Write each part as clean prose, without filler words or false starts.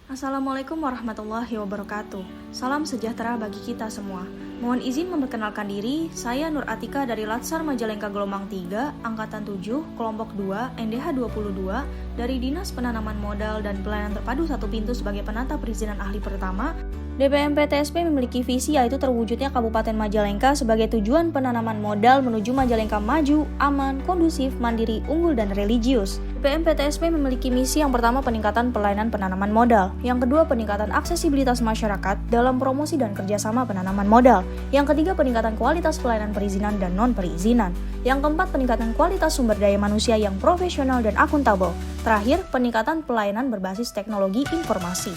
Assalamualaikum warahmatullahi wabarakatuh. Salam sejahtera bagi kita semua. Mohon izin memperkenalkan diri, saya Nur Atika dari Latsar Majalengka Gelombang 3, Angkatan 7, Kelompok 2, NDH 22, dari Dinas Penanaman Modal dan Pelayanan Terpadu Satu Pintu sebagai penata perizinan ahli pertama. DPMPTSP memiliki visi yaitu terwujudnya Kabupaten Majalengka sebagai tujuan penanaman modal menuju Majalengka maju, aman, kondusif, mandiri, unggul, dan religius. DPMPTSP memiliki misi yang pertama peningkatan pelayanan penanaman modal, yang kedua peningkatan aksesibilitas masyarakat dalam promosi dan kerjasama penanaman modal, yang ketiga peningkatan kualitas pelayanan perizinan dan non-perizinan, yang keempat peningkatan kualitas sumber daya manusia yang profesional dan akuntabel, terakhir peningkatan pelayanan berbasis teknologi informasi.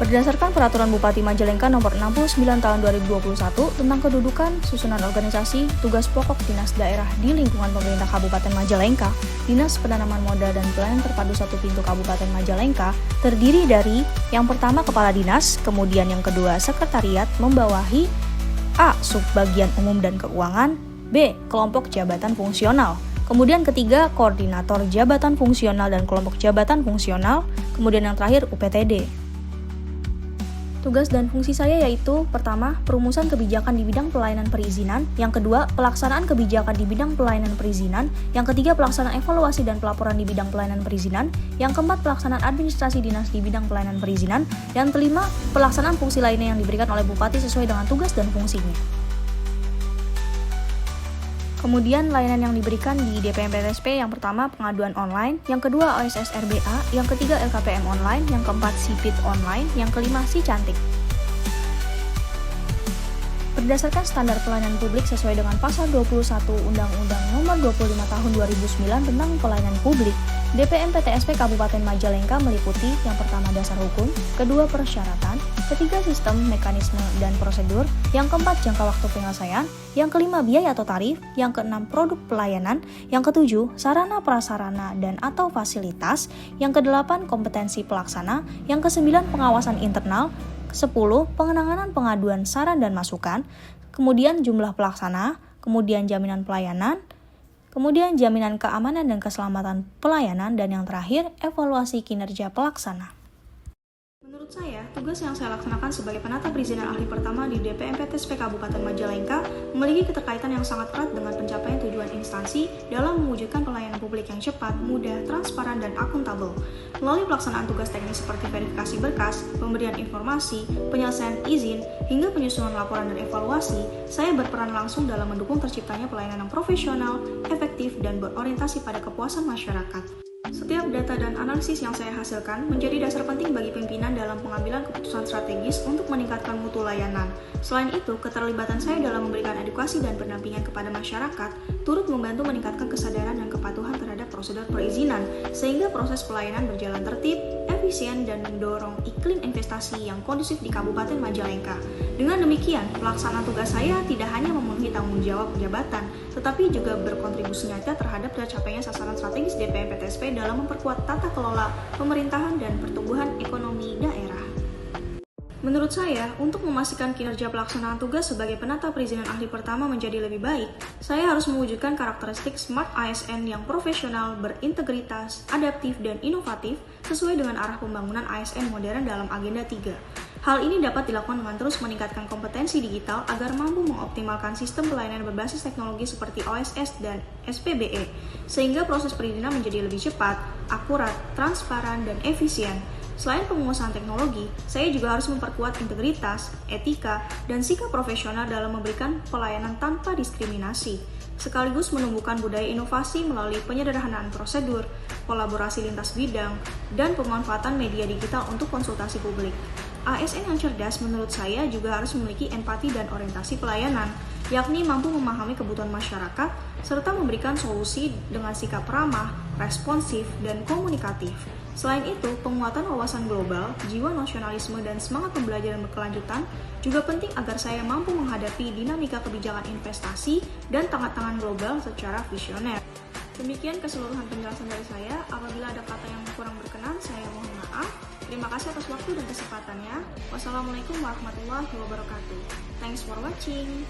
Berdasarkan Peraturan Bupati Majalengka Nomor 69 Tahun 2021 tentang kedudukan, susunan organisasi, tugas pokok dinas daerah di lingkungan pemerintah Kabupaten Majalengka, Dinas Penanaman Modal dan Pelayanan Terpadu Satu Pintu Kabupaten Majalengka terdiri dari yang pertama Kepala Dinas, kemudian yang kedua Sekretariat membawahi A. Subbagian Umum dan Keuangan, B. Kelompok Jabatan Fungsional, kemudian ketiga Koordinator Jabatan Fungsional dan Kelompok Jabatan Fungsional, kemudian yang terakhir UPTD. Tugas dan fungsi saya yaitu, pertama, perumusan kebijakan di bidang pelayanan perizinan, yang kedua, pelaksanaan kebijakan di bidang pelayanan perizinan, yang ketiga, pelaksanaan evaluasi dan pelaporan di bidang pelayanan perizinan, yang keempat, pelaksanaan administrasi dinas di bidang pelayanan perizinan, yang kelima, pelaksanaan fungsi lainnya yang diberikan oleh Bupati sesuai dengan tugas dan fungsinya. Kemudian layanan yang diberikan di DPMPTSP yang pertama pengaduan online, yang kedua OSS RBA, yang ketiga LKPM online, yang keempat Sipit online, yang kelima Si Cantik. Berdasarkan standar pelayanan publik sesuai dengan pasal 21 Undang-Undang Nomor 25 Tahun 2009 tentang pelayanan publik, DPMPTSP Kabupaten Majalengka meliputi yang pertama dasar hukum, kedua persyaratan, ketiga sistem, mekanisme, dan prosedur, yang keempat jangka waktu penyelesaian, yang kelima biaya atau tarif, yang keenam produk pelayanan, yang ketujuh sarana prasarana dan atau fasilitas, yang kedelapan kompetensi pelaksana, yang kesembilan pengawasan internal, 10. Pengenangan pengaduan saran dan masukan, kemudian jumlah pelaksana, kemudian jaminan pelayanan, kemudian jaminan keamanan dan keselamatan pelayanan, dan yang terakhir evaluasi kinerja pelaksana. Menurut saya, tugas yang saya laksanakan sebagai penata perizinan ahli pertama di DPMPTSP Kabupaten Majalengka memiliki keterkaitan yang sangat erat dengan pencapaian tujuan instansi dalam mewujudkan pelayanan publik yang cepat, mudah, transparan, dan akuntabel. Melalui pelaksanaan tugas teknis seperti verifikasi berkas, pemberian informasi, penyelesaian izin, hingga penyusunan laporan dan evaluasi, saya berperan langsung dalam mendukung terciptanya pelayanan yang profesional, efektif, dan berorientasi pada kepuasan masyarakat. Setiap data dan analisis yang saya hasilkan menjadi dasar penting bagi pimpinan dalam pengambilan keputusan strategis untuk meningkatkan mutu layanan. Selain itu, keterlibatan saya dalam memberikan edukasi dan pendampingan kepada masyarakat turut membantu meningkatkan kesadaran dan kepatuhan terhadap prosedur perizinan, sehingga proses pelayanan berjalan tertib, efisien, dan mendorong iklim investasi yang kondusif di Kabupaten Majalengka. Dengan demikian, pelaksanaan tugas saya tidak hanya memenuhi tanggung jawab jabatan, tetapi juga berkontribusi nyata terhadap tercapainya sasaran strategis DPMPTSP dalam memperkuat tata kelola pemerintahan dan pertumbuhan ekonomi daerah. Menurut saya, untuk memastikan kinerja pelaksanaan tugas sebagai penata perizinan ahli pertama menjadi lebih baik, saya harus mewujudkan karakteristik Smart ASN yang profesional, berintegritas, adaptif, dan inovatif sesuai dengan arah pembangunan ASN modern dalam Agenda 3. Hal ini dapat dilakukan dengan terus meningkatkan kompetensi digital agar mampu mengoptimalkan sistem pelayanan berbasis teknologi seperti OSS dan SPBE, sehingga proses perizinan menjadi lebih cepat, akurat, transparan, dan efisien. Selain penguasaan teknologi, saya juga harus memperkuat integritas, etika, dan sikap profesional dalam memberikan pelayanan tanpa diskriminasi, sekaligus menumbuhkan budaya inovasi melalui penyederhanaan prosedur, kolaborasi lintas bidang, dan pemanfaatan media digital untuk konsultasi publik. ASN yang cerdas menurut saya juga harus memiliki empati dan orientasi pelayanan, yakni mampu memahami kebutuhan masyarakat, serta memberikan solusi dengan sikap ramah, responsif, dan komunikatif. Selain itu, penguatan wawasan global, jiwa nasionalisme, dan semangat pembelajaran berkelanjutan juga penting agar saya mampu menghadapi dinamika kebijakan investasi dan tantangan global secara visioner. Demikian keseluruhan penjelasan dari saya. Apabila ada kata yang kurang berkenan, saya mohon maaf. Terima kasih atas waktu dan kesempatannya. Wassalamualaikum warahmatullahi wabarakatuh. Thanks for watching.